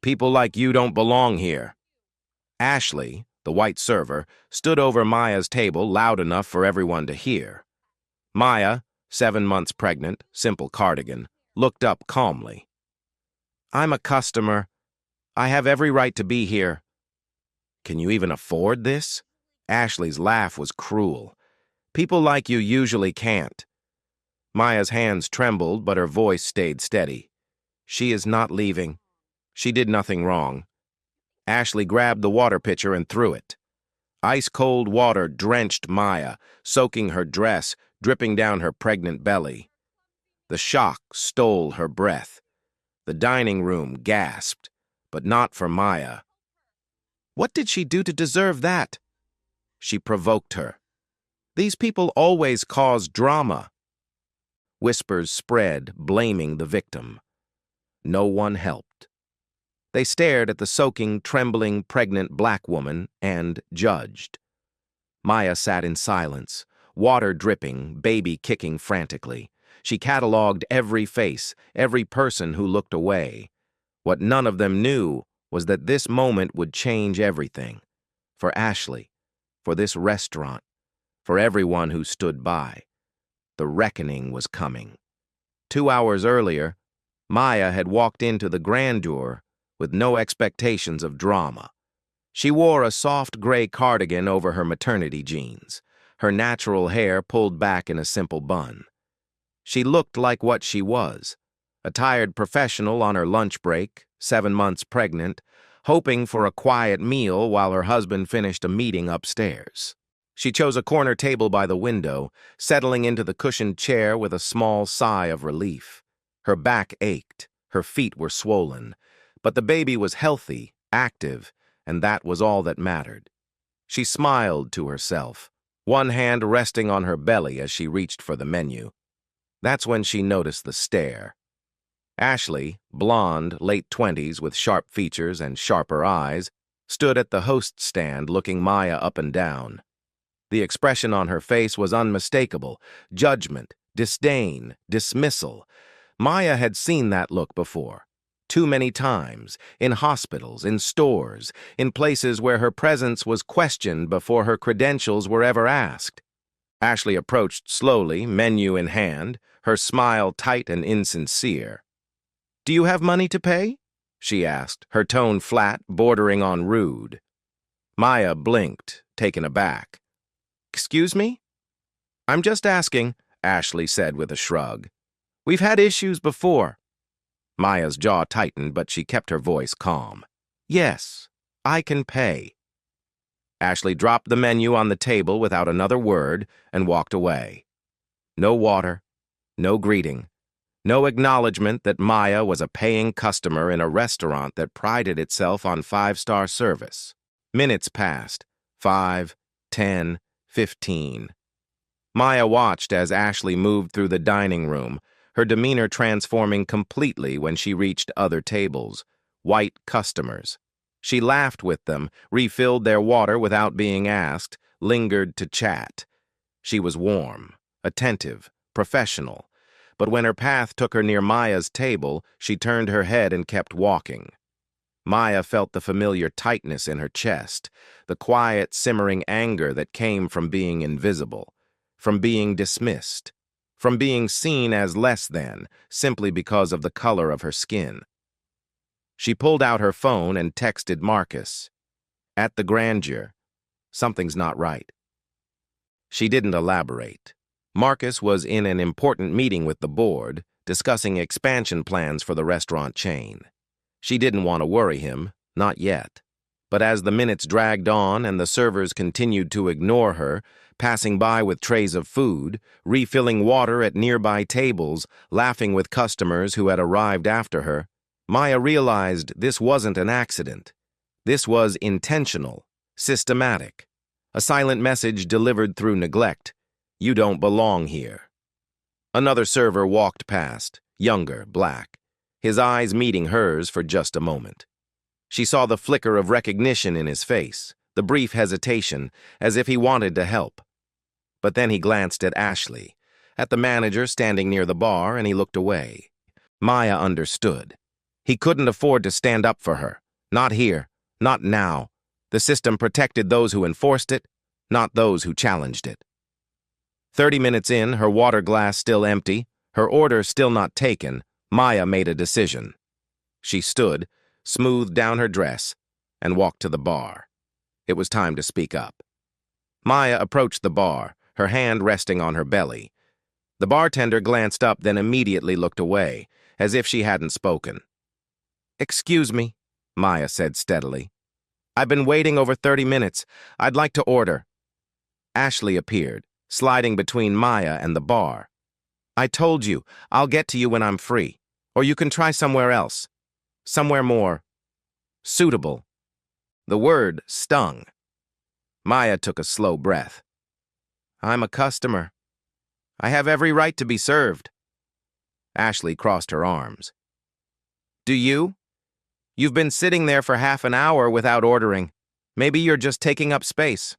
People like you don't belong here. Ashley, the white server, stood over Maya's table loud enough for everyone to hear. Maya, 7 months pregnant, simple cardigan, looked up calmly. I'm a customer. I have every right to be here. Can you even afford this? Ashley's laugh was cruel. People like you usually can't. Maya's hands trembled, but her voice stayed steady. She is not leaving. She did nothing wrong. Ashley grabbed the water pitcher and threw it. Ice-cold water drenched Maya, soaking her dress, dripping down her pregnant belly. The shock stole her breath. The dining room gasped, but not for Maya. What did she do to deserve that? She provoked her. These people always cause drama. Whispers spread, blaming the victim. No one helped. They stared at the soaking, trembling, pregnant black woman and judged. Maya sat in silence, water dripping, baby kicking frantically. She catalogued every face, every person who looked away. What none of them knew was that this moment would change everything. For Ashley, for this restaurant, for everyone who stood by. The reckoning was coming. 2 hours earlier, Maya had walked into the grandeur with no expectations of drama. She wore a soft gray cardigan over her maternity jeans, her natural hair pulled back in a simple bun. She looked like what she was, a tired professional on her lunch break, 7 months pregnant, hoping for a quiet meal while her husband finished a meeting upstairs. She chose a corner table by the window, settling into the cushioned chair with a small sigh of relief. Her back ached, her feet were swollen, but the baby was healthy, active, and that was all that mattered. She smiled to herself, one hand resting on her belly as she reached for the menu. That's when she noticed the stare. Ashley, blonde, late 20s with sharp features and sharper eyes, stood at the host stand looking Maya up and down. The expression on her face was unmistakable: judgment, disdain, dismissal. Maya had seen that look before. Too many times, in hospitals, in stores, in places where her presence was questioned before her credentials were ever asked. Ashley approached slowly, menu in hand, her smile tight and insincere. "Do you have money to pay?" she asked, her tone flat, bordering on rude. Maya blinked, taken aback. "Excuse me?" "I'm just asking," Ashley said with a shrug. "We've had issues before." Maya's jaw tightened, but she kept her voice calm. "Yes, I can pay." Ashley dropped the menu on the table without another word and walked away. No water, no greeting, no acknowledgement that Maya was a paying customer in a restaurant that prided itself on 5-star service. Minutes passed, 5, 10, 15. Maya watched as Ashley moved through the dining room, her demeanor transforming completely when she reached other tables, white customers. She laughed with them, refilled their water without being asked, lingered to chat. She was warm, attentive, professional, but when her path took her near Maya's table, she turned her head and kept walking. Maya felt the familiar tightness in her chest, the quiet, simmering anger that came from being invisible, from being dismissed, from being seen as less than, simply because of the color of her skin. She pulled out her phone and texted Marcus. "At the grandeur. Something's not right." She didn't elaborate. Marcus was in an important meeting with the board, discussing expansion plans for the restaurant chain. She didn't want to worry him, not yet. But as the minutes dragged on and the servers continued to ignore her, passing by with trays of food, refilling water at nearby tables, laughing with customers who had arrived after her, Maya realized this wasn't an accident. This was intentional, systematic. A silent message delivered through neglect. You don't belong here. Another server walked past, younger, black, his eyes meeting hers for just a moment. She saw the flicker of recognition in his face, the brief hesitation, as if he wanted to help. But then he glanced at Ashley, at the manager standing near the bar, and he looked away. Maya understood. He couldn't afford to stand up for her. Not here. Not now. The system protected those who enforced it, not those who challenged it. 30 minutes in, her water glass still empty, her order still not taken, Maya made a decision. She stood, smoothed down her dress, and walked to the bar. It was time to speak up. Maya approached the bar, her hand resting on her belly. The bartender glanced up, then immediately looked away, as if she hadn't spoken. "Excuse me," Maya said steadily. "I've been waiting over 30 minutes. I'd like to order." Ashley appeared, sliding between Maya and the bar. "I told you, I'll get to you when I'm free. Or you can try somewhere else. Somewhere more suitable." The word stung. Maya took a slow breath. "I'm a customer. I have every right to be served." Ashley crossed her arms. "Do you? You've been sitting there for half an hour without ordering. Maybe you're just taking up space."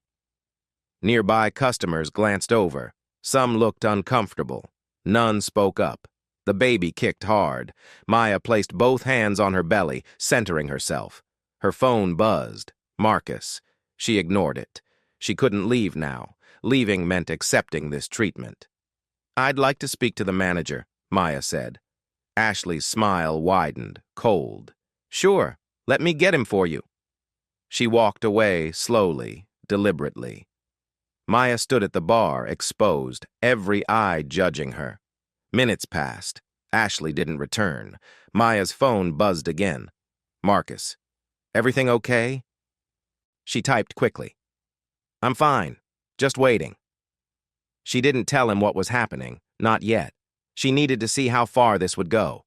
Nearby customers glanced over. Some looked uncomfortable. None spoke up. The baby kicked hard. Maya placed both hands on her belly, centering herself. Her phone buzzed. Marcus. She ignored it. She couldn't leave now. Leaving meant accepting this treatment. "I'd like to speak to the manager," Maya said. Ashley's smile widened, cold. "Sure, let me get him for you." She walked away slowly, deliberately. Maya stood at the bar, exposed, every eye judging her. Minutes passed. Ashley didn't return. Maya's phone buzzed again. "Marcus, everything okay?" She typed quickly. "I'm fine, just waiting." She didn't tell him what was happening, not yet. She needed to see how far this would go.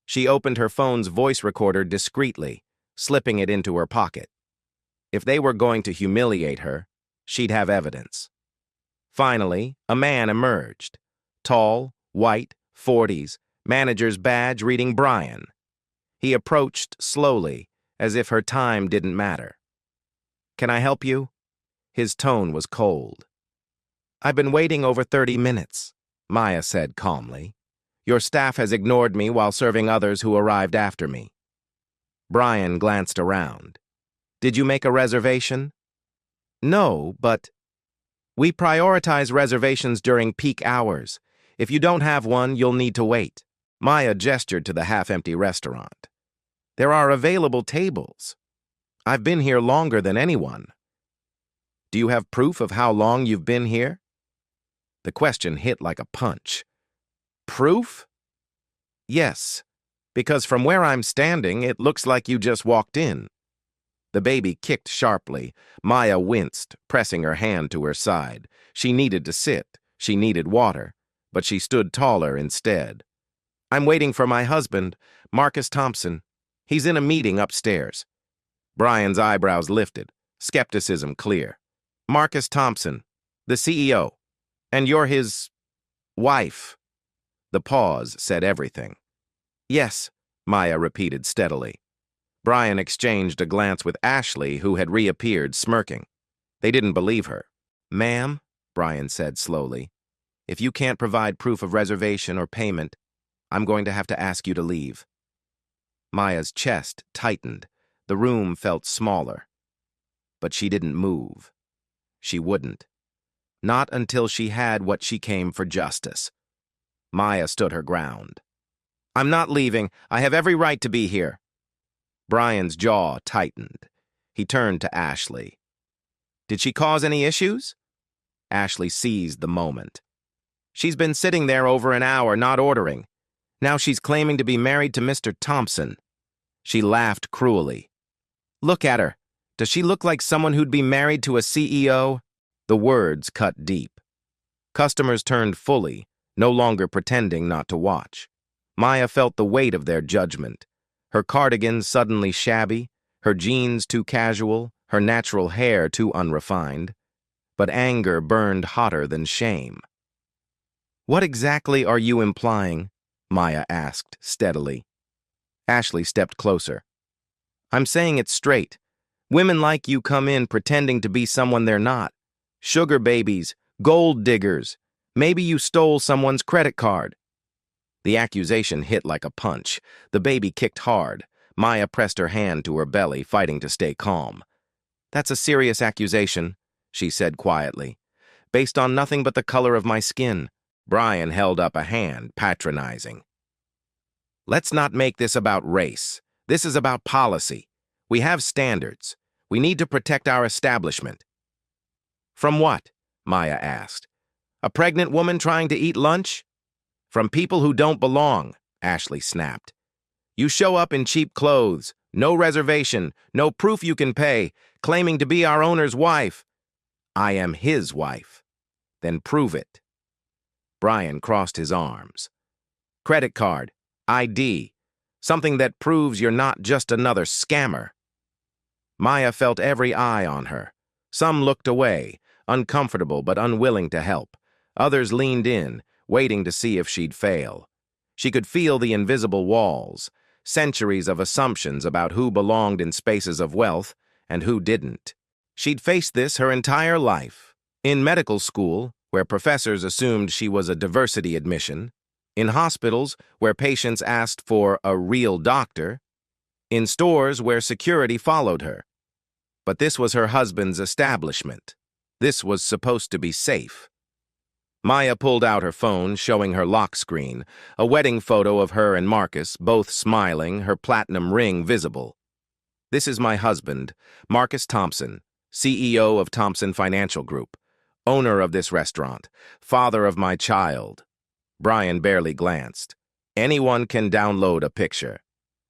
She opened her phone's voice recorder discreetly, slipping it into her pocket. If they were going to humiliate her, she'd have evidence. Finally, a man emerged. Tall, white, 40s, manager's badge reading Brian. He approached slowly, as if her time didn't matter. "Can I help you?" His tone was cold. "I've been waiting over 30 minutes, Maya said calmly. "Your staff has ignored me while serving others who arrived after me." Brian glanced around. "Did you make a reservation?" "No, but..." "We prioritize reservations during peak hours. If you don't have one, you'll need to wait." Maya gestured to the half-empty restaurant. "There are available tables. I've been here longer than anyone." "Do you have proof of how long you've been here?" The question hit like a punch. "Proof?" "Yes, because from where I'm standing, it looks like you just walked in." The baby kicked sharply. Maya winced, pressing her hand to her side. She needed to sit. She needed water. But she stood taller instead. "I'm waiting for my husband, Marcus Thompson. He's in a meeting upstairs." Brian's eyebrows lifted, skepticism clear. "Marcus Thompson, the CEO. And you're his... wife." The pause said everything. "Yes," Maya repeated steadily. Brian exchanged a glance with Ashley, who had reappeared, smirking. They didn't believe her. "Ma'am," Brian said slowly, "if you can't provide proof of reservation or payment, I'm going to have to ask you to leave." Maya's chest tightened. The room felt smaller. But she didn't move. She wouldn't. Not until she had what she came for: justice. Maya stood her ground. "I'm not leaving. I have every right to be here." Brian's jaw tightened. He turned to Ashley. "Did she cause any issues?" Ashley seized the moment. "She's been sitting there over an hour, not ordering. Now she's claiming to be married to Mr. Thompson." She laughed cruelly. "Look at her. Does she look like someone who'd be married to a CEO?" The words cut deep. Customers turned fully, no longer pretending not to watch. Maya felt the weight of their judgment. Her cardigan suddenly shabby, her jeans too casual, her natural hair too unrefined. But anger burned hotter than shame. "What exactly are you implying?" Maya asked steadily. Ashley stepped closer. "I'm saying it straight. Women like you come in pretending to be someone they're not. Sugar babies, gold diggers. Maybe you stole someone's credit card." The accusation hit like a punch. The baby kicked hard. Maya pressed her hand to her belly, fighting to stay calm. "That's a serious accusation," she said quietly, "based on nothing but the color of my skin." Brian held up a hand, patronizing. "Let's not make this about race. This is about policy. We have standards. We need to protect our establishment." "From what?" Maya asked. "A pregnant woman trying to eat lunch?" "From people who don't belong," Ashley snapped. "You show up in cheap clothes, no reservation, no proof you can pay, claiming to be our owner's wife." "I am his wife." "Then prove it." Brian crossed his arms. "Credit card, ID, something that proves you're not just another scammer." Maya felt every eye on her. Some looked away, uncomfortable but unwilling to help. Others leaned in, waiting to see if she'd fail. She could feel the invisible walls, centuries of assumptions about who belonged in spaces of wealth and who didn't. She'd faced this her entire life. In medical school, where professors assumed she was a diversity admission. In hospitals, where patients asked for a real doctor. In stores where security followed her. But this was her husband's establishment. This was supposed to be safe. Maya pulled out her phone, showing her lock screen, a wedding photo of her and Marcus, both smiling, her platinum ring visible. "This is my husband, Marcus Thompson, CEO of Thompson Financial Group, owner of this restaurant, father of my child." Brian barely glanced. "Anyone can download a picture."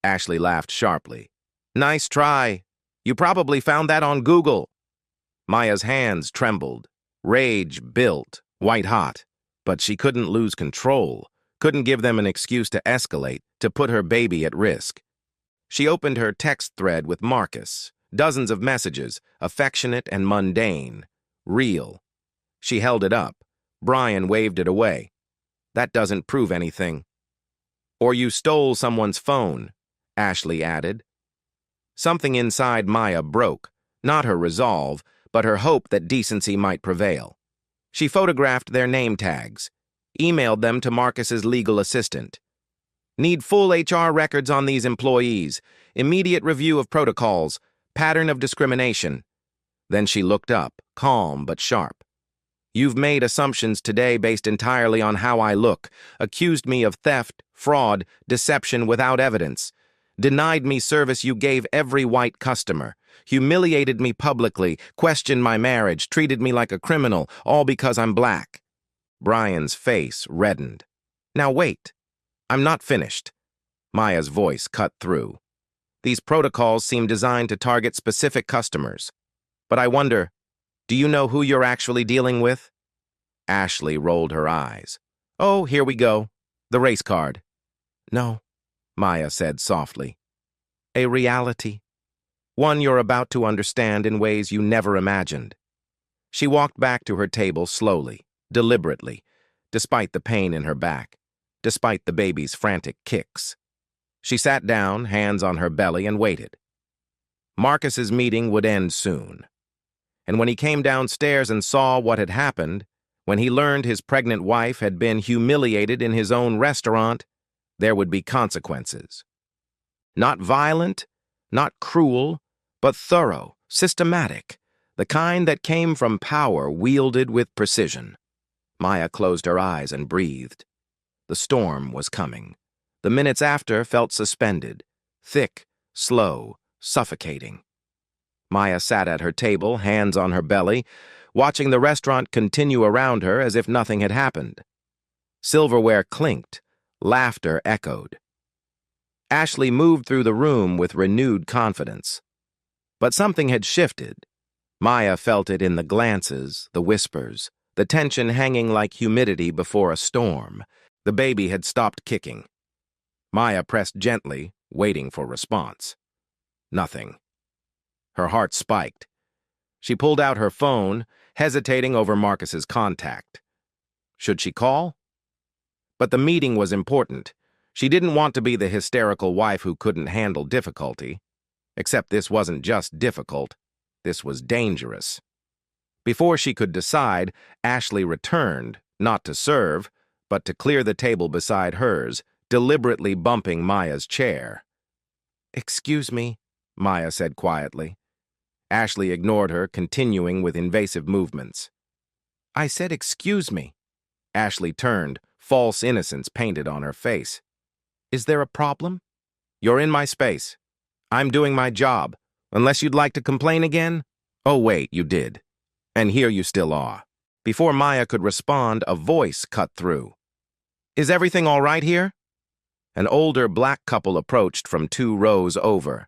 Ashley laughed sharply. "Nice try. You probably found that on Google." Maya's hands trembled. Rage built, white hot. But she couldn't lose control, couldn't give them an excuse to escalate, to put her baby at risk. She opened her text thread with Marcus. Dozens of messages, affectionate and mundane. Real. She held it up. Brian waved it away. "That doesn't prove anything." "Or you stole someone's phone," Ashley added. Something inside Maya broke, not her resolve, but her hope that decency might prevail. She photographed their name tags, emailed them to Marcus's legal assistant. "Need full HR records on these employees, immediate review of protocols, pattern of discrimination." Then she looked up, calm but sharp. "You've made assumptions today based entirely on how I look, accused me of theft, fraud, deception without evidence, denied me service you gave every white customer, humiliated me publicly, questioned my marriage, treated me like a criminal, all because I'm black." Brian's face reddened. "Now wait. I'm not finished." Maya's voice cut through. "These protocols seem designed to target specific customers. But I wonder, do you know who you're actually dealing with?" Ashley rolled her eyes. "Oh, here we go. The race card." "No," Maya said softly. "A reality. One you're about to understand in ways you never imagined." She walked back to her table slowly, deliberately, despite the pain in her back, despite the baby's frantic kicks. She sat down, hands on her belly, and waited. Marcus's meeting would end soon. And when he came downstairs and saw what had happened, when he learned his pregnant wife had been humiliated in his own restaurant, there would be consequences. Not violent, not cruel, but thorough, systematic, the kind that came from power wielded with precision. Maya closed her eyes and breathed. The storm was coming. The minutes after felt suspended, thick, slow, suffocating. Maya sat at her table, hands on her belly, watching the restaurant continue around her as if nothing had happened. Silverware clinked, laughter echoed. Ashley moved through the room with renewed confidence. But something had shifted. Maya felt it in the glances, the whispers, the tension hanging like humidity before a storm. The baby had stopped kicking. Maya pressed gently, waiting for response. Nothing. Her heart spiked. She pulled out her phone, hesitating over Marcus's contact. Should she call? But the meeting was important. She didn't want to be the hysterical wife who couldn't handle difficulty. Except this wasn't just difficult. This was dangerous. Before she could decide, Ashley returned, not to serve, but to clear the table beside hers, deliberately bumping Maya's chair. "Excuse me," Maya said quietly. Ashley ignored her, continuing with invasive movements. "I said excuse me." Ashley turned, false innocence painted on her face. "Is there a problem?" "You're in my space. I'm doing my job. Unless you'd like to complain again?" "Oh, wait, you did. And here you still are." Before Maya could respond, a voice cut through. "Is everything all right here?" An older black couple approached from 2 rows over.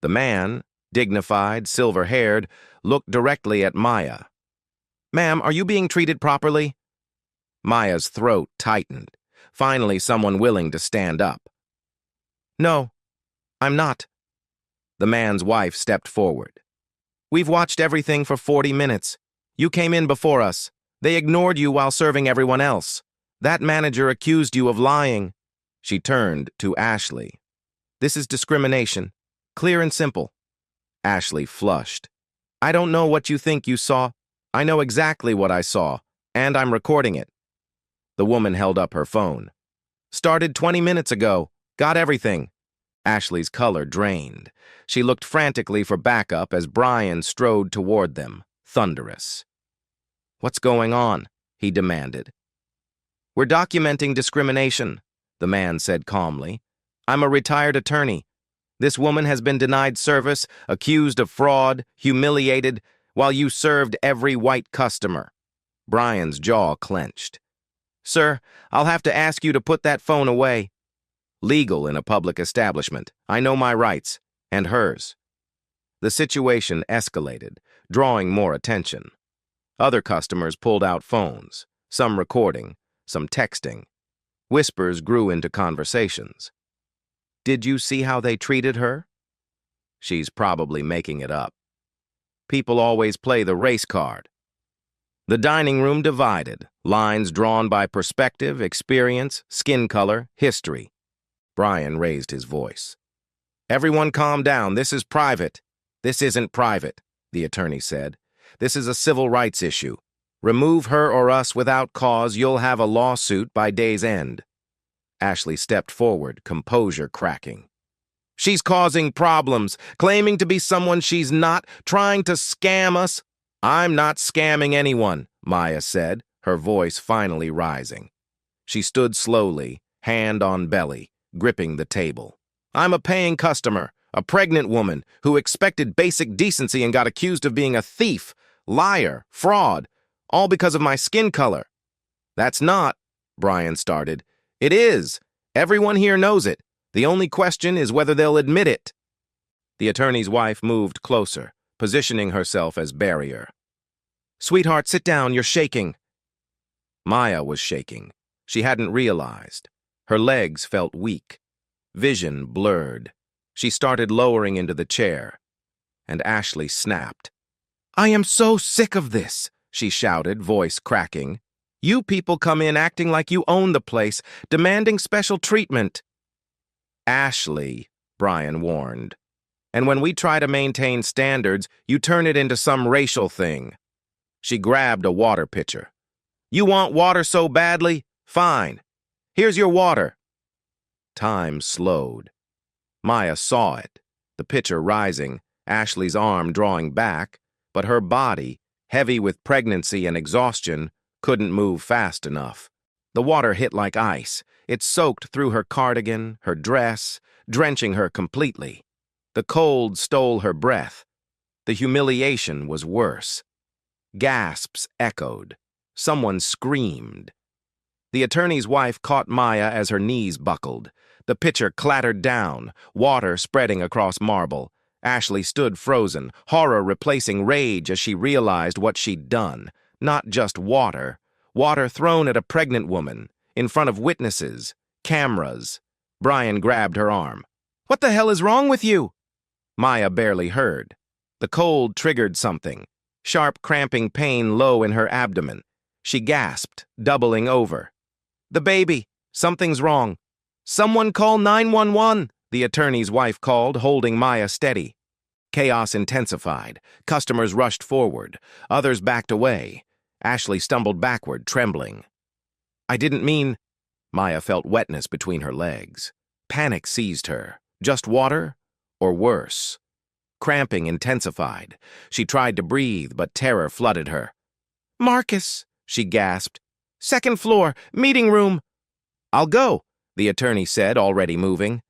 The man, dignified, silver-haired, looked directly at Maya. "Ma'am, are you being treated properly?" Maya's throat tightened. Finally, someone willing to stand up. "No, I'm not." The man's wife stepped forward. "We've watched everything for 40 minutes. You came in before us. They ignored you while serving everyone else. That manager accused you of lying." She turned to Ashley. "This is discrimination. Clear and simple." Ashley flushed. "I don't know what you think you saw. I know exactly what I saw, and I'm recording it." The woman held up her phone. "Started 20 minutes ago. Got everything." Ashley's color drained. She looked frantically for backup as Brian strode toward them, thunderous. "What's going on?" he demanded. "We're documenting discrimination," the man said calmly. "I'm a retired attorney. This woman has been denied service, accused of fraud, humiliated, while you served every white customer." Brian's jaw clenched. "Sir, I'll have to ask you to put that phone away." "Legal in a public establishment. I know my rights, and hers." The situation escalated, drawing more attention. Other customers pulled out phones, some recording, some texting. Whispers grew into conversations. "Did you see how they treated her?" "She's probably making it up." People always play the race card. The dining room divided, lines drawn by perspective, experience, skin color, history. Brian raised his voice. "Everyone calm down. This is private." "This isn't private," the attorney said. "This is a civil rights issue. Remove her or us without cause, you'll have a lawsuit by day's end." Ashley stepped forward, composure cracking. "She's causing problems, claiming to be someone she's not, trying to scam us." "I'm not scamming anyone," Maya said, her voice finally rising. She stood slowly, hand on belly, gripping the table. "I'm a paying customer, a pregnant woman who expected basic decency and got accused of being a thief, liar, fraud, all because of my skin color." "That's not," Brian started. "It is. Everyone here knows it. The only question is whether they'll admit it." The attorney's wife moved closer, positioning herself as barrier. "Sweetheart, sit down. You're shaking." Maya was shaking. She hadn't realized. Her legs felt weak. Vision blurred. She started lowering into the chair, and Ashley snapped. "I am so sick of this," she shouted, voice cracking. "You people come in acting like you own the place, demanding special treatment." "Ashley," Brian warned. "And when we try to maintain standards, you turn it into some racial thing." She grabbed a water pitcher. "You want water so badly? Fine. Here's your water." Time slowed. Maya saw it, the pitcher rising, Ashley's arm drawing back, but her body, heavy with pregnancy and exhaustion, couldn't move fast enough. The water hit like ice. It soaked through her cardigan, her dress, drenching her completely. The cold stole her breath. The humiliation was worse. Gasps echoed. Someone screamed. The attorney's wife caught Maya as her knees buckled. The pitcher clattered down, water spreading across marble. Ashley stood frozen, horror replacing rage as she realized what she'd done. Not just water. Water thrown at a pregnant woman, in front of witnesses, cameras. Brian grabbed her arm. "What the hell is wrong with you?" Maya barely heard. The cold triggered something. Sharp cramping pain low in her abdomen. She gasped, doubling over. "The baby. Something's wrong." "Someone call 911, the attorney's wife called, holding Maya steady. Chaos intensified. Customers rushed forward. Others backed away. Ashley stumbled backward, trembling. "I didn't mean..." Maya felt wetness between her legs. Panic seized her. Just water? Or worse? Cramping intensified. She tried to breathe, but terror flooded her. "Marcus," she gasped. "Second floor, meeting room." "I'll go," the attorney said, already moving.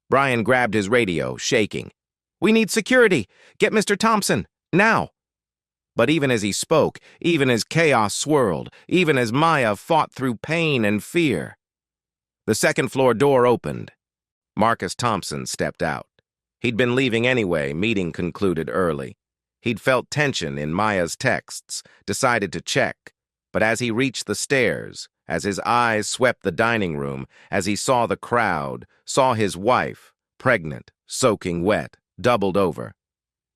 Brian grabbed his radio, shaking. "We need security. Get Mr. Thompson, now." But even as he spoke, even as chaos swirled, even as Maya fought through pain and fear, the second-floor door opened. Marcus Thompson stepped out. He'd been leaving anyway, meeting concluded early. He'd felt tension in Maya's texts, decided to check, but as he reached the stairs, as his eyes swept the dining room, as he saw the crowd, saw his wife, pregnant, soaking wet, doubled over,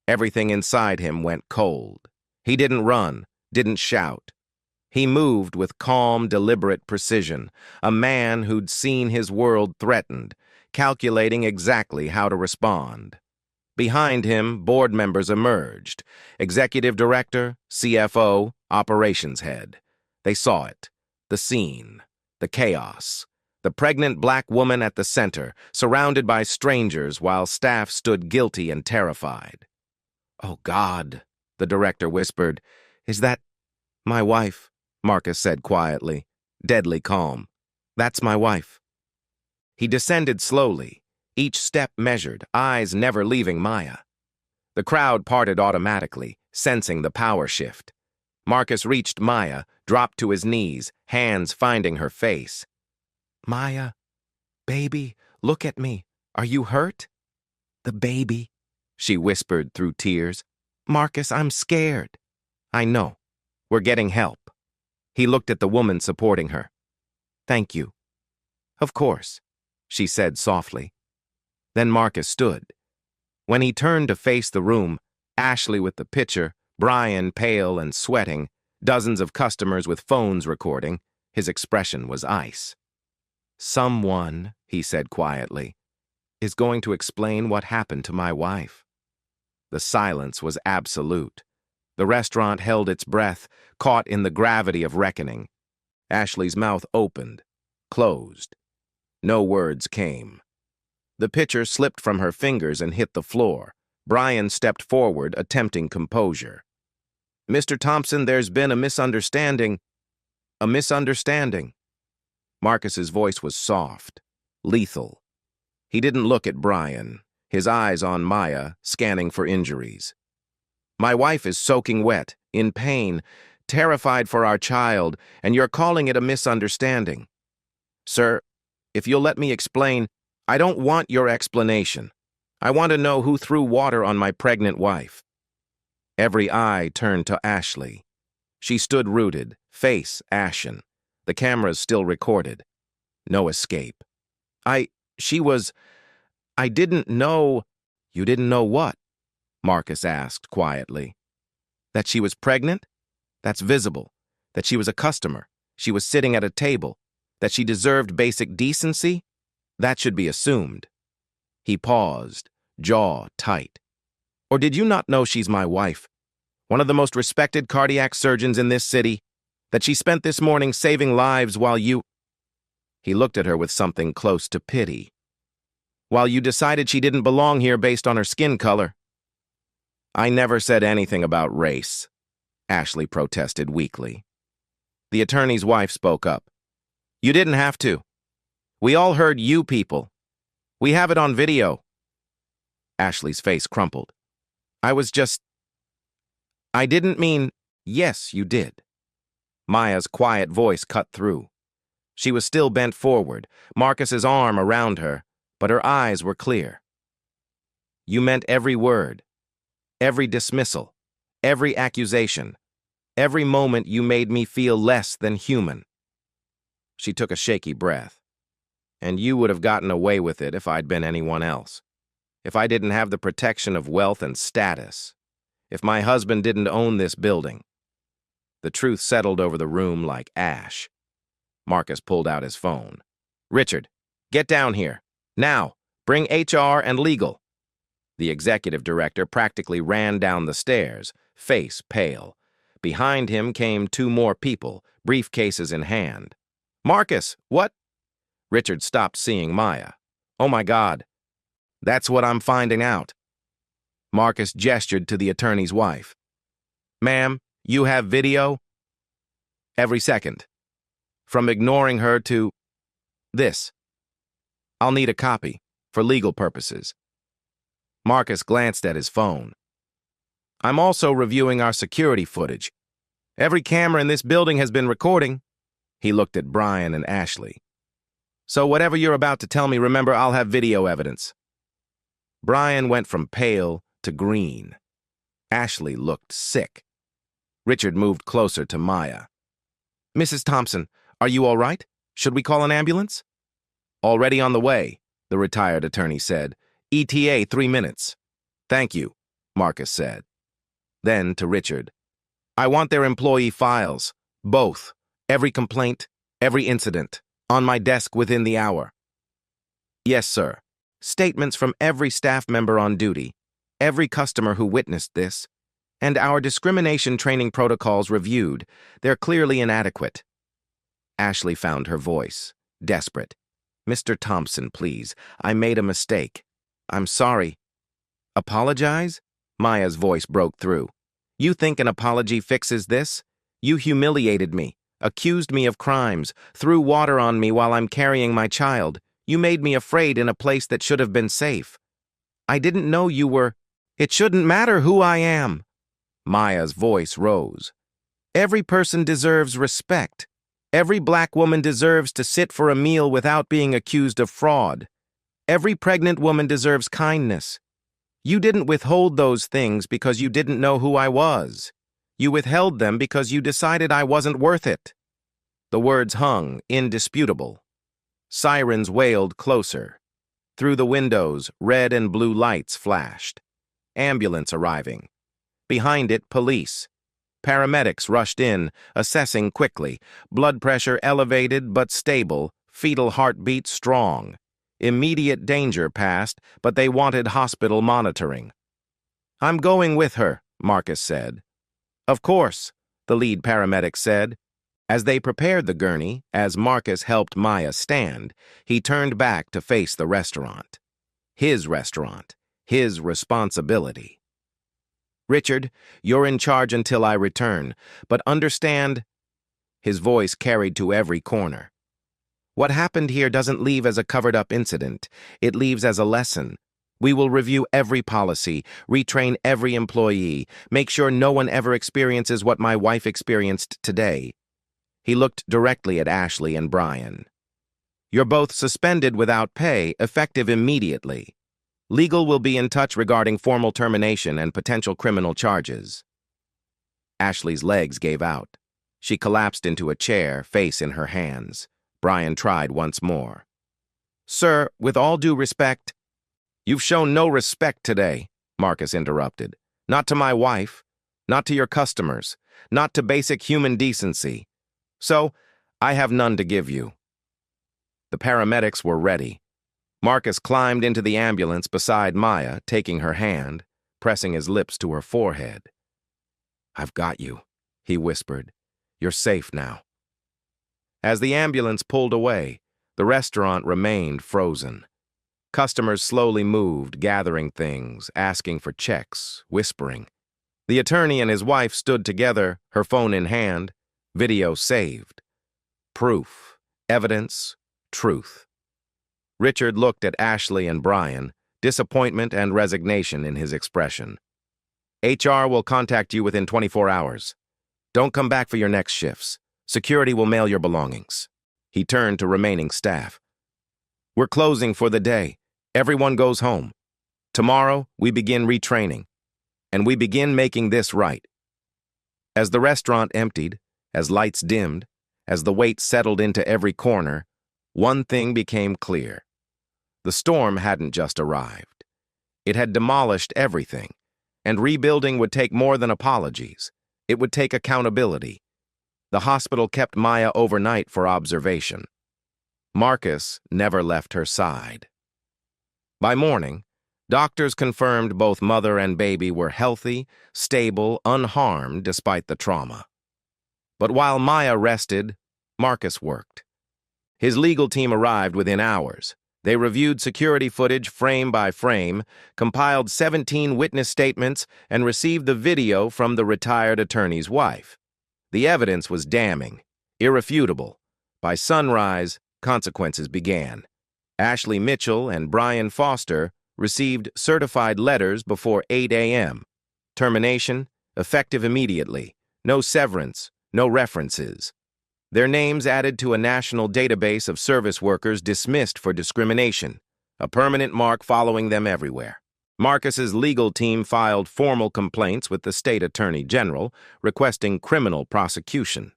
everything inside him went cold. He didn't run, didn't shout. He moved with calm, deliberate precision, a man who'd seen his world threatened, calculating exactly how to respond. Behind him, board members emerged, executive director, CFO, operations head. They saw it, the scene, the chaos, the pregnant black woman at the center, surrounded by strangers while staff stood guilty and terrified. "Oh, God," the director whispered. "Is that my wife?" Marcus said quietly, deadly calm. "That's my wife." He descended slowly, each step measured, eyes never leaving Maya. The crowd parted automatically, sensing the power shift. Marcus reached Maya, dropped to his knees, hands finding her face. "Maya, baby, look at me. Are you hurt?" "The baby," she whispered through tears. "Marcus, I'm scared." "I know. We're getting help." He looked at the woman supporting her. "Thank you." "Of course," she said softly. Then Marcus stood. When he turned to face the room, Ashley with the pitcher, Brian pale and sweating, dozens of customers with phones recording, his expression was ice. "Someone," he said quietly, "is going to explain what happened to my wife." The silence was absolute. The restaurant held its breath, caught in the gravity of reckoning. Ashley's mouth opened, closed. No words came. The pitcher slipped from her fingers and hit the floor. Brian stepped forward, attempting composure. "Mr. Thompson, there's been a misunderstanding." "A misunderstanding." Marcus's voice was soft, lethal. He didn't look at Brian, his eyes on Maya, scanning for injuries. "My wife is soaking wet, in pain, terrified for our child, and you're calling it a misunderstanding." "Sir, if you'll let me explain." "I don't want your explanation. I want to know who threw water on my pregnant wife." Every eye turned to Ashley. She stood rooted, face ashen. The cameras still recorded. No escape. I didn't know." "You didn't know what?" Marcus asked quietly. "That she was pregnant? That's visible. That she was a customer. She was sitting at a table. That she deserved basic decency? That should be assumed." He paused, jaw tight. "Or did you not know she's my wife? One of the most respected cardiac surgeons in this city? That she spent this morning saving lives while you—" He looked at her with something close to pity. "While you decided she didn't belong here based on her skin color." "I never said anything about race," Ashley protested weakly. The attorney's wife spoke up. "You didn't have to. We all heard you people. We have it on video." Ashley's face crumpled. I didn't mean—" "Yes, you did." Maya's quiet voice cut through. She was still bent forward, Marcus's arm around her, but her eyes were clear. "You meant every word, every dismissal, every accusation, every moment you made me feel less than human." She took a shaky breath. "And you would have gotten away with it if I'd been anyone else. If I didn't have the protection of wealth and status. If my husband didn't own this building." The truth settled over the room like ash. Marcus pulled out his phone. "Richard, get down here. Now, bring HR and legal." The executive director practically ran down the stairs, face pale. Behind him came two more people, briefcases in hand. "Marcus, what?" Richard stopped seeing Maya. Oh my God, that's what I'm finding out. Marcus gestured to the attorney's wife. Ma'am, you have video? Every second. From ignoring her to this. I'll need a copy, for legal purposes. Marcus glanced at his phone. I'm also reviewing our security footage. Every camera in this building has been recording. He looked at Brian and Ashley. So whatever you're about to tell me, remember, I'll have video evidence. Brian went from pale to green. Ashley looked sick. Richard moved closer to Maya. Mrs. Thompson, are you all right? Should we call an ambulance? Already on the way, the retired attorney said. ETA 3 minutes. Thank you, Marcus said. Then to Richard. I want their employee files, both, every complaint, every incident, on my desk within the hour. Yes, sir. Statements from every staff member on duty, every customer who witnessed this, and our discrimination training protocols reviewed. They're clearly inadequate. Ashley found her voice, desperate. Mr. Thompson, please. I made a mistake. I'm sorry. Apologize? Maya's voice broke through. You think an apology fixes this? You humiliated me, accused me of crimes, threw water on me while I'm carrying my child. You made me afraid in a place that should have been safe. I didn't know you were. It shouldn't matter who I am. Maya's voice rose. Every person deserves respect. Every black woman deserves to sit for a meal without being accused of fraud. Every pregnant woman deserves kindness. You didn't withhold those things because you didn't know who I was. You withheld them because you decided I wasn't worth it. The words hung, indisputable. Sirens wailed closer. Through the windows, red and blue lights flashed. Ambulance arriving. Behind it, police. Paramedics rushed in, assessing quickly. Blood pressure elevated but stable, fetal heartbeat strong. Immediate danger passed, but they wanted hospital monitoring. I'm going with her, Marcus said. Of course, the lead paramedic said. As they prepared the gurney, as Marcus helped Maya stand, he turned back to face the restaurant. His restaurant. His responsibility. Richard, you're in charge until I return, but understand, his voice carried to every corner. What happened here doesn't leave as a covered-up incident. It leaves as a lesson. We will review every policy, retrain every employee, make sure no one ever experiences what my wife experienced today. He looked directly at Ashley and Brian. You're both suspended without pay, effective immediately. Legal will be in touch regarding formal termination and potential criminal charges. Ashley's legs gave out. She collapsed into a chair, face in her hands. Brian tried once more. Sir, with all due respect— You've shown no respect today, Marcus interrupted. Not to my wife, not to your customers, not to basic human decency. So, I have none to give you. The paramedics were ready. Marcus climbed into the ambulance beside Maya, taking her hand, pressing his lips to her forehead. I've got you, he whispered. You're safe now. As the ambulance pulled away, the restaurant remained frozen. Customers slowly moved, gathering things, asking for checks, whispering. The attorney and his wife stood together, her phone in hand, video saved. Proof, evidence, truth. Richard looked at Ashley and Brian, disappointment and resignation in his expression. HR will contact you within 24 hours. Don't come back for your next shifts. Security will mail your belongings. He turned to remaining staff. We're closing for the day. Everyone goes home. Tomorrow, we begin retraining. And we begin making this right. As the restaurant emptied, as lights dimmed, as the weight settled into every corner, one thing became clear. The storm hadn't just arrived. It had demolished everything, and rebuilding would take more than apologies. It would take accountability. The hospital kept Maya overnight for observation. Marcus never left her side. By morning, doctors confirmed both mother and baby were healthy, stable, unharmed despite the trauma. But while Maya rested, Marcus worked. His legal team arrived within hours. They reviewed security footage frame by frame, compiled 17 witness statements, and received the video from the retired attorney's wife. The evidence was damning, irrefutable. By sunrise, consequences began. Ashley Mitchell and Brian Foster received certified letters before 8 a.m. Termination, effective immediately. No severance, no references. Their names added to a national database of service workers dismissed for discrimination, a permanent mark following them everywhere. Marcus's legal team filed formal complaints with the state attorney general, requesting criminal prosecution.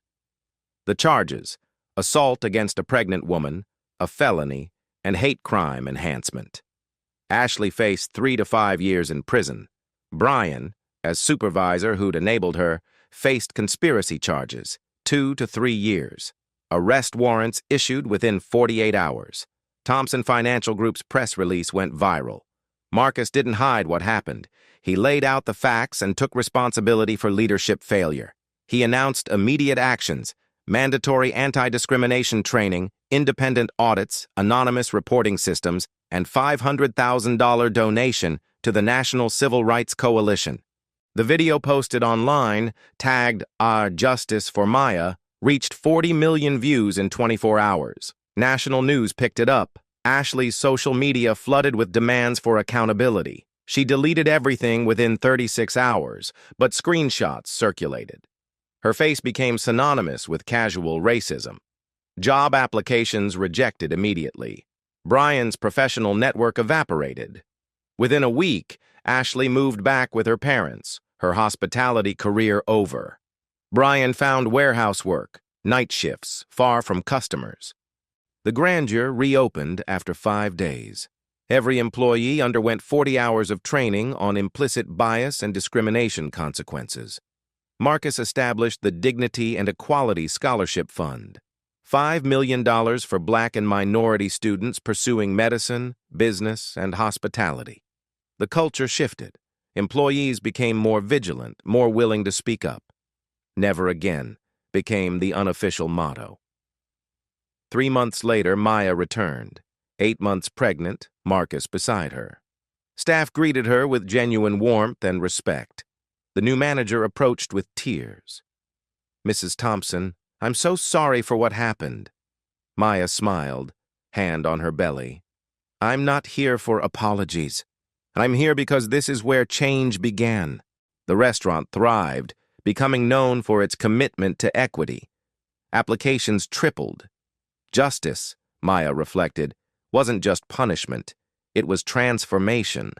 The charges: assault against a pregnant woman, a felony, and hate crime enhancement. Ashley faced 3 to 5 years in prison. Brian, as supervisor who'd enabled her, faced conspiracy charges, 2 to 3 years. Arrest warrants issued within 48 hours. Thompson Financial Group's press release went viral. Marcus didn't hide what happened. He laid out the facts and took responsibility for leadership failure. He announced immediate actions: mandatory anti-discrimination training, independent audits, anonymous reporting systems, and $500,000 donation to the National Civil Rights Coalition. The video posted online, tagged "Our Justice for Maya," reached 40 million views in 24 hours. National news picked it up. Ashley's social media flooded with demands for accountability. She deleted everything within 36 hours, but screenshots circulated. Her face became synonymous with casual racism. Job applications rejected immediately. Brian's professional network evaporated. Within a week, Ashley moved back with her parents, her hospitality career over. Brian found warehouse work, night shifts, far from customers. The grandeur reopened after 5 days. Every employee underwent 40 hours of training on implicit bias and discrimination consequences. Marcus established the Dignity and Equality Scholarship Fund, $5 million for Black and minority students pursuing medicine, business, and hospitality. The culture shifted. Employees became more vigilant, more willing to speak up. "Never again" became the unofficial motto. 3 months later, Maya returned. 8 months pregnant, Marcus beside her. Staff greeted her with genuine warmth and respect. The new manager approached with tears. "Mrs. Thompson, I'm so sorry for what happened." Maya smiled, hand on her belly. "I'm not here for apologies. I'm here because this is where change began." The restaurant thrived, becoming known for its commitment to equity. Applications tripled. Justice, Maya reflected, wasn't just punishment. It was transformation.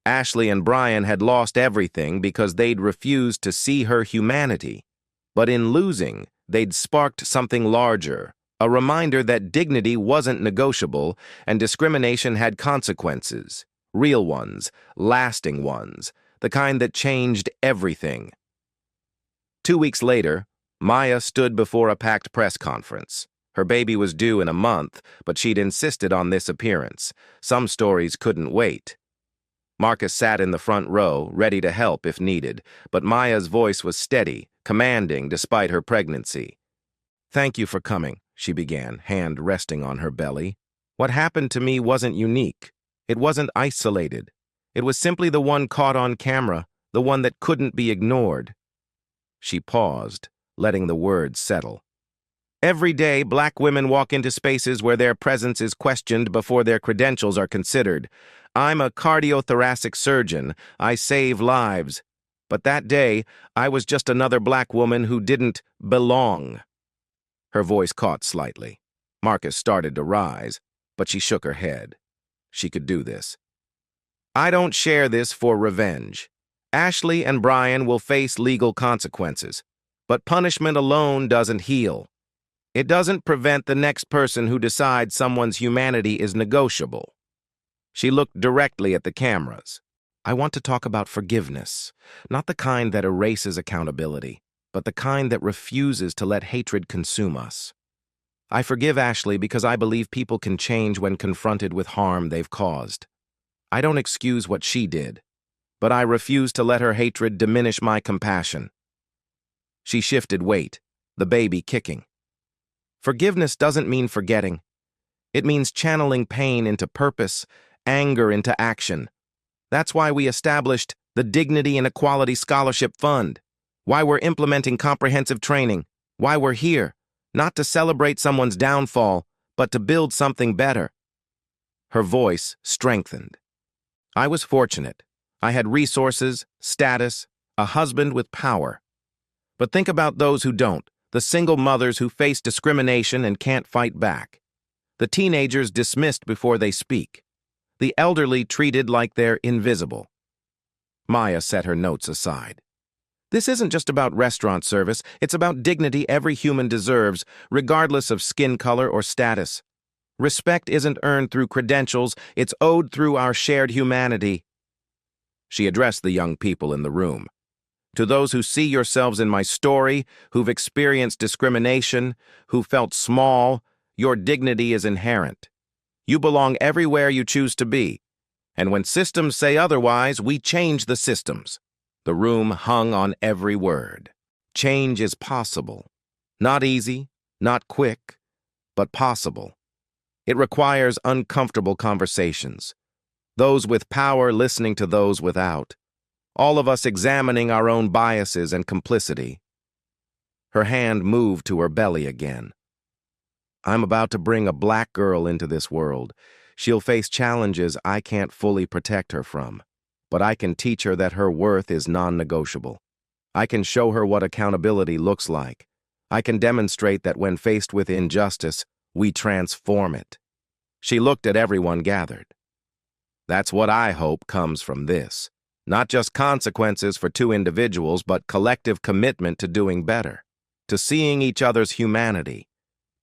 Ashley and Brian had lost everything because they'd refused to see her humanity. But in losing, they'd sparked something larger, a reminder that dignity wasn't negotiable and discrimination had consequences. Real ones, lasting ones, the kind that changed everything. 2 weeks later, Maya stood before a packed press conference. Her baby was due in a month, but she'd insisted on this appearance. Some stories couldn't wait. Marcus sat in the front row, ready to help if needed, but Maya's voice was steady, commanding despite her pregnancy. "Thank you for coming," she began, hand resting on her belly. "What happened to me wasn't unique. It wasn't isolated. It was simply the one caught on camera, the one that couldn't be ignored." She paused, letting the words settle. "Every day, Black women walk into spaces where their presence is questioned before their credentials are considered. I'm a cardiothoracic surgeon. I save lives. But that day, I was just another Black woman who didn't belong." Her voice caught slightly. Marcus started to rise, but she shook her head. She could do this. "I don't share this for revenge. Ashley and Brian will face legal consequences, but punishment alone doesn't heal. It doesn't prevent the next person who decides someone's humanity is negotiable." She looked directly at the cameras. "I want to talk about forgiveness, not the kind that erases accountability, but the kind that refuses to let hatred consume us. I forgive Ashley because I believe people can change when confronted with harm they've caused. I don't excuse what she did, but I refuse to let her hatred diminish my compassion." She shifted weight, the baby kicking. "Forgiveness doesn't mean forgetting. It means channeling pain into purpose, anger into action. That's why we established the Dignity and Equality Scholarship Fund, why we're implementing comprehensive training, why we're here, not to celebrate someone's downfall, but to build something better. Her voice strengthened. I was fortunate. I had resources, status, a husband with power. But think about those who don't, the single mothers who face discrimination and can't fight back, the teenagers dismissed before they speak, the elderly treated like they're invisible. Maya set her notes aside. This isn't just about restaurant service, it's about dignity every human deserves, regardless of skin color or status. Respect isn't earned through credentials, it's owed through our shared humanity. She addressed the young people in the room. To those who see yourselves in my story, who've experienced discrimination, who felt small, your dignity is inherent. You belong everywhere you choose to be. And when systems say otherwise, we change the systems. The room hung on every word. Change is possible. Not easy, not quick, but possible. It requires uncomfortable conversations. Those with power listening to those without. All of us examining our own biases and complicity. Her hand moved to her belly again. I'm about to bring a black girl into this world. She'll face challenges I can't fully protect her from. But I can teach her that her worth is non-negotiable. I can show her what accountability looks like. I can demonstrate that when faced with injustice, we transform it. She looked at everyone gathered. That's what I hope comes from this. Not just consequences for two individuals, but collective commitment to doing better, to seeing each other's humanity,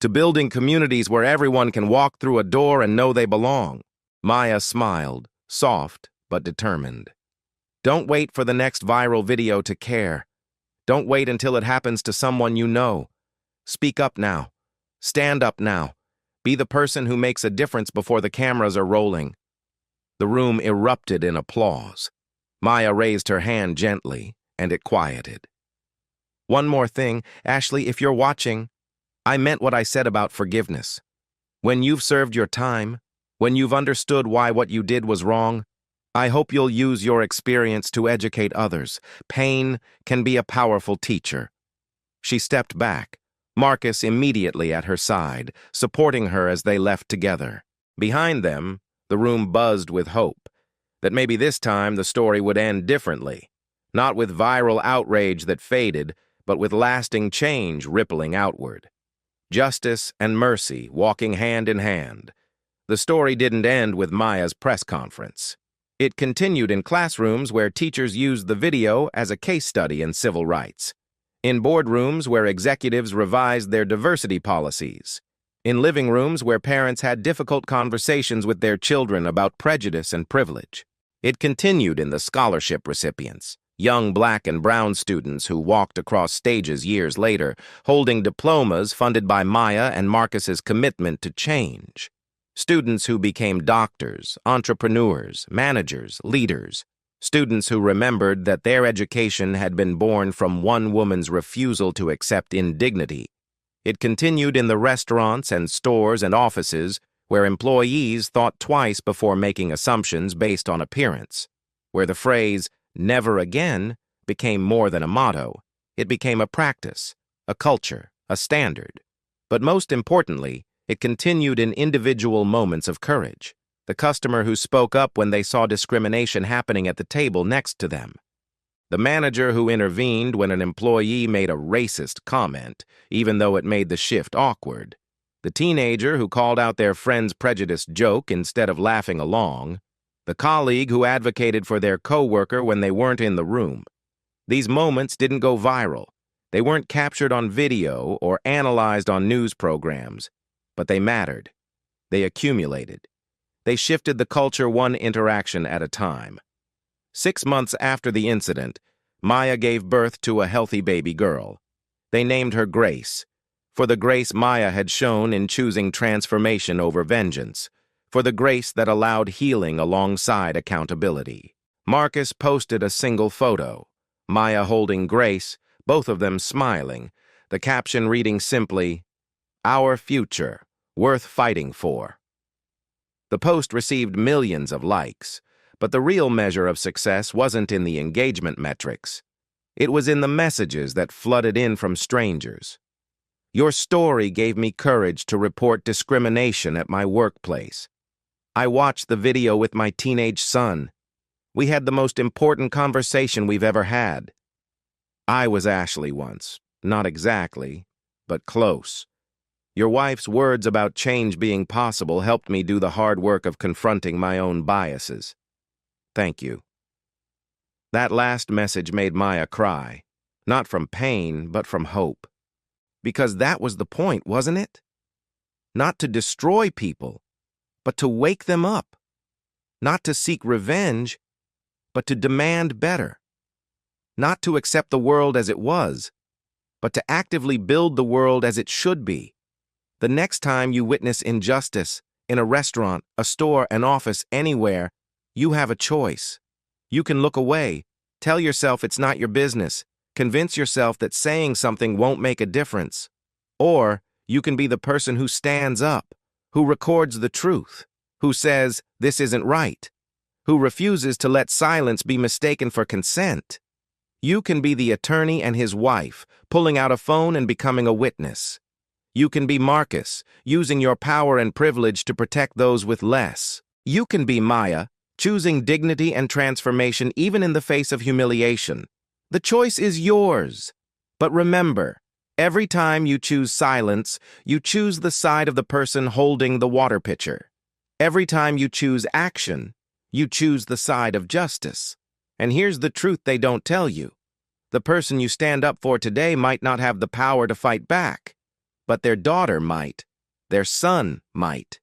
to building communities where everyone can walk through a door and know they belong. Maya smiled, soft but determined. Don't wait for the next viral video to care. Don't wait until it happens to someone you know. Speak up now. Stand up now. Be the person who makes a difference before the cameras are rolling. The room erupted in applause. Maya raised her hand gently, and it quieted. One more thing, Ashley, if you're watching, I meant what I said about forgiveness. When you've served your time, when you've understood why what you did was wrong, I hope you'll use your experience to educate others. Pain can be a powerful teacher. She stepped back, Marcus immediately at her side, supporting her as they left together. Behind them, the room buzzed with hope, that maybe this time the story would end differently, not with viral outrage that faded, but with lasting change rippling outward. Justice and mercy walking hand in hand. The story didn't end with Maya's press conference. It continued in classrooms where teachers used the video as a case study in civil rights, in boardrooms where executives revised their diversity policies, in living rooms where parents had difficult conversations with their children about prejudice and privilege. It continued in the scholarship recipients, young black and brown students who walked across stages years later, holding diplomas funded by Maya and Marcus's commitment to change. Students who became doctors, entrepreneurs, managers, leaders. Students who remembered that their education had been born from one woman's refusal to accept indignity. It continued in the restaurants and stores and offices where employees thought twice before making assumptions based on appearance, where the phrase, "never again," became more than a motto. It became a practice, a culture, a standard. But most importantly, it continued in individual moments of courage. The customer who spoke up when they saw discrimination happening at the table next to them. The manager who intervened when an employee made a racist comment, even though it made the shift awkward. The teenager who called out their friend's prejudiced joke instead of laughing along. The colleague who advocated for their coworker when they weren't in the room. These moments didn't go viral. They weren't captured on video or analyzed on news programs. But they mattered. They accumulated. They shifted the culture one interaction at a time. 6 months after the incident, Maya gave birth to a healthy baby girl. They named her Grace, for the grace Maya had shown in choosing transformation over vengeance, for the grace that allowed healing alongside accountability. Marcus posted a single photo, Maya holding Grace, both of them smiling, the caption reading simply, "Our future, worth fighting for." The post received millions of likes, but the real measure of success wasn't in the engagement metrics. It was in the messages that flooded in from strangers. Your story gave me courage to report discrimination at my workplace. I watched the video with my teenage son. We had the most important conversation we've ever had. I was Ashley once. Not exactly, but close. Your wife's words about change being possible helped me do the hard work of confronting my own biases. Thank you. That last message made Maya cry, not from pain, but from hope. Because that was the point, wasn't it? Not to destroy people, but to wake them up. Not to seek revenge, but to demand better. Not to accept the world as it was, but to actively build the world as it should be. The next time you witness injustice, in a restaurant, a store, an office, anywhere, you have a choice. You can look away, tell yourself it's not your business, convince yourself that saying something won't make a difference. Or you can be the person who stands up, who records the truth, who says, this isn't right, who refuses to let silence be mistaken for consent. You can be the attorney and his wife, pulling out a phone and becoming a witness. You can be Marcus, using your power and privilege to protect those with less. You can be Maya, choosing dignity and transformation even in the face of humiliation. The choice is yours. But remember, every time you choose silence, you choose the side of the person holding the water pitcher. Every time you choose action, you choose the side of justice. And here's the truth they don't tell you. The person you stand up for today might not have the power to fight back, but their daughter might. Their son might.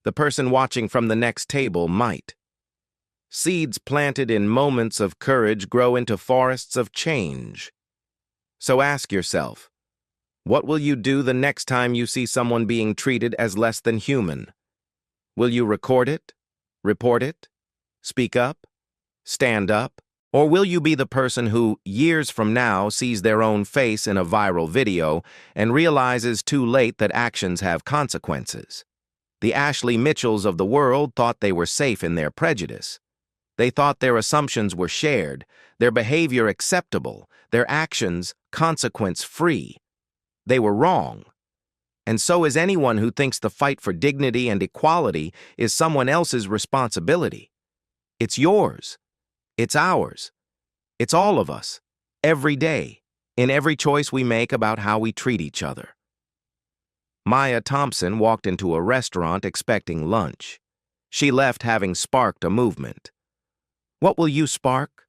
The person watching from the next table might. Seeds planted in moments of courage grow into forests of change. So ask yourself, what will you do the next time you see someone being treated as less than human? Will you record it? Report it? Speak up? Stand up? Or will you be the person who, years from now, sees their own face in a viral video and realizes too late that actions have consequences? The Ashley Mitchells of the world thought they were safe in their prejudice. They thought their assumptions were shared, their behavior acceptable, their actions consequence-free. They were wrong. And so is anyone who thinks the fight for dignity and equality is someone else's responsibility. It's yours. It's ours. It's all of us, every day, in every choice we make about how we treat each other. Maya Thompson walked into a restaurant expecting lunch. She left having sparked a movement. What will you spark?